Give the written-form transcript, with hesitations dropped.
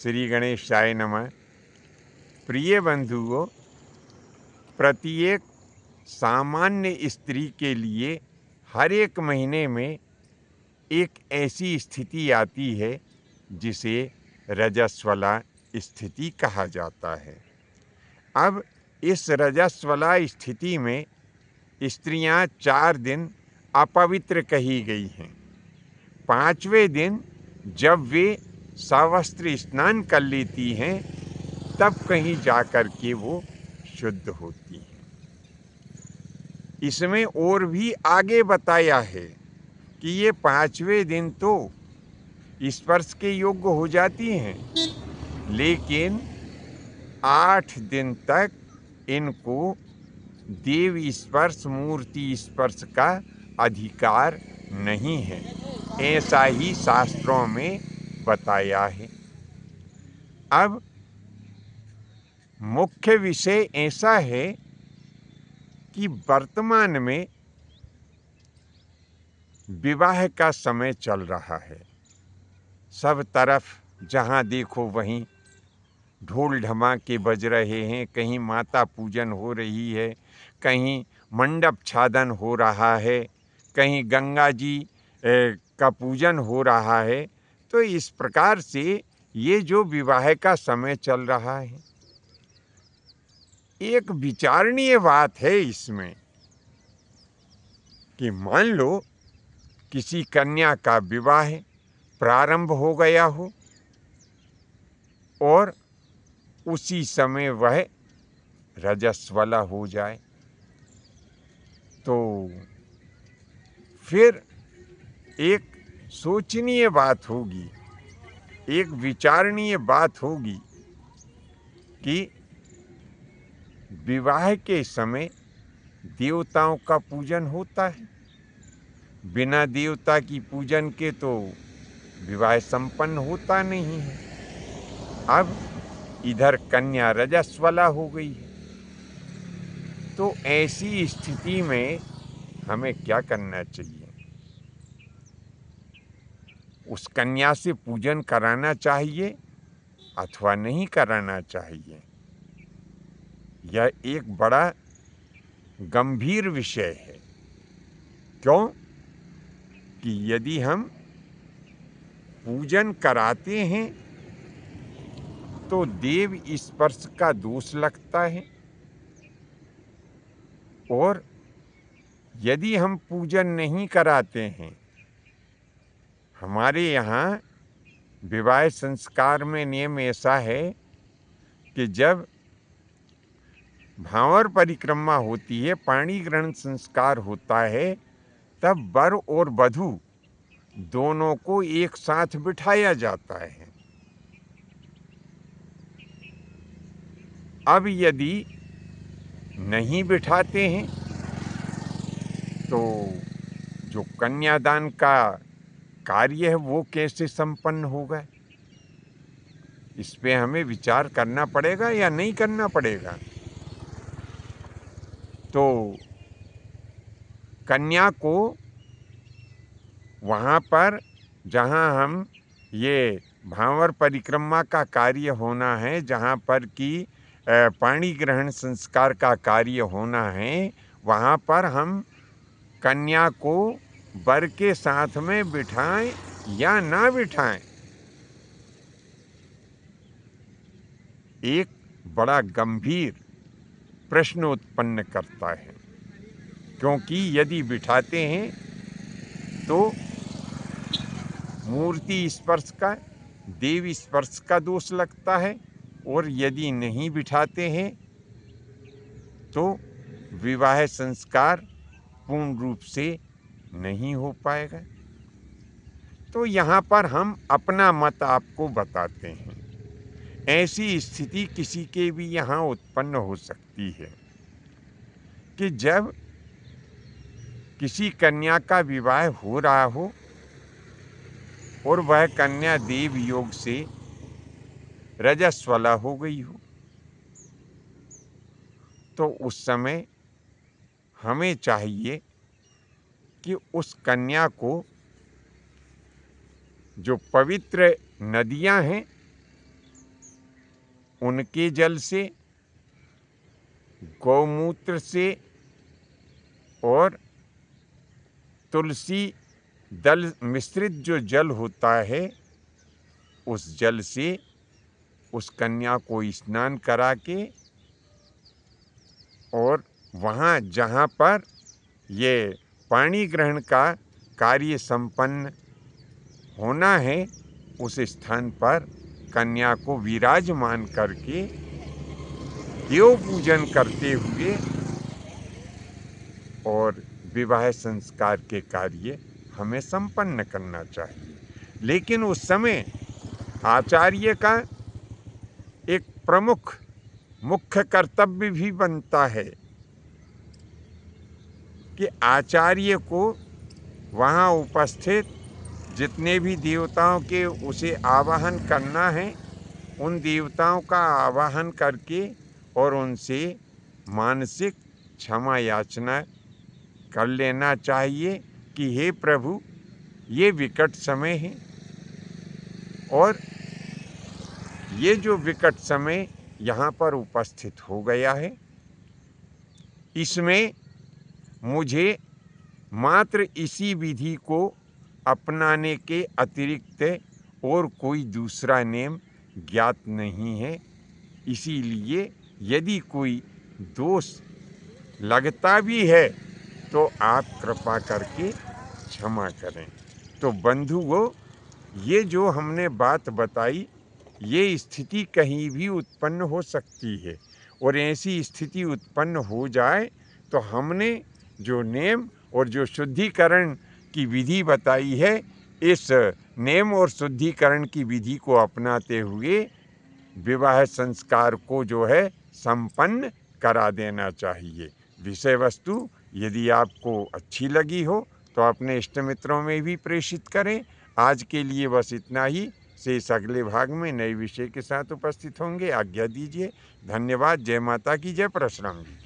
श्री गणेशाय नमः। प्रिय बंधुओं, प्रत्येक सामान्य स्त्री के लिए हर एक महीने में एक ऐसी स्थिति आती है जिसे रजस्वला स्थिति कहा जाता है। अब इस रजस्वला स्थिति में स्त्रियां 4 दिन अपवित्र कही गई हैं। 5वें दिन जब वे सवस्त्र स्नान कर लेती हैं तब कहीं जाकर के वो शुद्ध होती हैं। इसमें और भी आगे बताया है कि ये 5वें दिन तो स्पर्श के योग्य हो जाती हैं, लेकिन 8 दिन तक इनको देव स्पर्श, मूर्ति स्पर्श का अधिकार नहीं है। ऐसा ही शास्त्रों में बताया है। अब मुख्य विषय ऐसा है कि वर्तमान में विवाह का समय चल रहा है। सब तरफ जहाँ देखो वहीं ढोल ढमाके बज रहे हैं, कहीं माता पूजन हो रही है, कहीं मंडप छादन हो रहा है, कहीं गंगा जी का पूजन हो रहा है। तो इस प्रकार से ये जो विवाह का समय चल रहा है, एक विचारणीय बात है इसमें कि मान लो किसी कन्या का विवाह प्रारंभ हो गया हो और उसी समय वह रजस्वला हो जाए, तो फिर एक सोचनीय बात होगी, एक विचारणीय बात होगी कि विवाह के समय देवताओं का पूजन होता है। बिना देवता की पूजन के तो विवाह संपन्न होता नहीं है। अब इधर कन्या रजस्वला हो गई है, तो ऐसी स्थिति में हमें क्या करना चाहिए? उस कन्या से पूजन कराना चाहिए अथवा नहीं कराना चाहिए? यह एक बड़ा गंभीर विषय है। क्यों कि यदि हम पूजन कराते हैं तो देव स्पर्श का दोष लगता है, और यदि हम पूजन नहीं कराते हैं, हमारे यहाँ विवाह संस्कार में नियम ऐसा है कि जब भांवर परिक्रमा होती है, पाणी ग्रहण संस्कार होता है, तब वर और वधू दोनों को एक साथ बिठाया जाता है। अब यदि नहीं बिठाते हैं तो जो कन्यादान का कार्य है वो कैसे संपन्न होगा? इस पे हमें विचार करना पड़ेगा या नहीं करना पड़ेगा? तो कन्या को वहाँ पर जहाँ हम ये भांवर परिक्रमा का कार्य होना है, जहाँ पर कि पाणी ग्रहण संस्कार का कार्य होना है, वहाँ पर हम कन्या को वर के साथ में बिठाएं या ना बिठाएं, एक बड़ा गंभीर प्रश्न उत्पन्न करता है। क्योंकि यदि बिठाते हैं तो मूर्ति स्पर्श का, देव स्पर्श का दोष लगता है, और यदि नहीं बिठाते हैं तो विवाह संस्कार पूर्ण रूप से नहीं हो पाएगा। तो यहाँ पर हम अपना मत आपको बताते हैं। ऐसी स्थिति किसी के भी यहाँ उत्पन्न हो सकती है कि जब किसी कन्या का विवाह हो रहा हो और वह कन्या देव योग से रजस्वला हो गई हो, तो उस समय हमें चाहिए कि उस कन्या को जो पवित्र नदियां हैं उनके जल से, गौमूत्र से और तुलसी दल मिश्रित जो जल होता है उस जल से उस कन्या को स्नान करा के और वहाँ जहाँ पर ये पाणी ग्रहण का कार्य संपन्न होना है उस स्थान पर कन्या को विराजमान करके देव पूजन करते हुए और विवाह संस्कार के कार्य हमें संपन्न करना चाहिए। लेकिन उस समय आचार्य का एक प्रमुख मुख्य कर्तव्य भी बनता है कि आचार्य को वहाँ उपस्थित जितने भी देवताओं के उसे आवाहन करना है उन देवताओं का आवाहन करके और उनसे मानसिक क्षमा याचना कर लेना चाहिए कि हे प्रभु, ये विकट समय है और ये जो विकट समय यहाँ पर उपस्थित हो गया है, इसमें मुझे मात्र इसी विधि को अपनाने के अतिरिक्त और कोई दूसरा नेम ज्ञात नहीं है। इसीलिए यदि कोई दोष लगता भी है तो आप कृपा करके क्षमा करें। तो बंधुओं, ये जो हमने बात बताई, ये स्थिति कहीं भी उत्पन्न हो सकती है और ऐसी स्थिति उत्पन्न हो जाए तो हमने जो नेम और जो शुद्धिकरण की विधि बताई है, इस नेम और शुद्धिकरण की विधि को अपनाते हुए विवाह संस्कार को जो है संपन्न करा देना चाहिए। विषय वस्तु यदि आपको अच्छी लगी हो तो अपने इष्ट मित्रों में भी प्रेषित करें। आज के लिए बस इतना ही। शेष अगले भाग में नए विषय के साथ उपस्थित होंगे। आज्ञा दीजिए। धन्यवाद। जय माता की जय। परशुराम जी।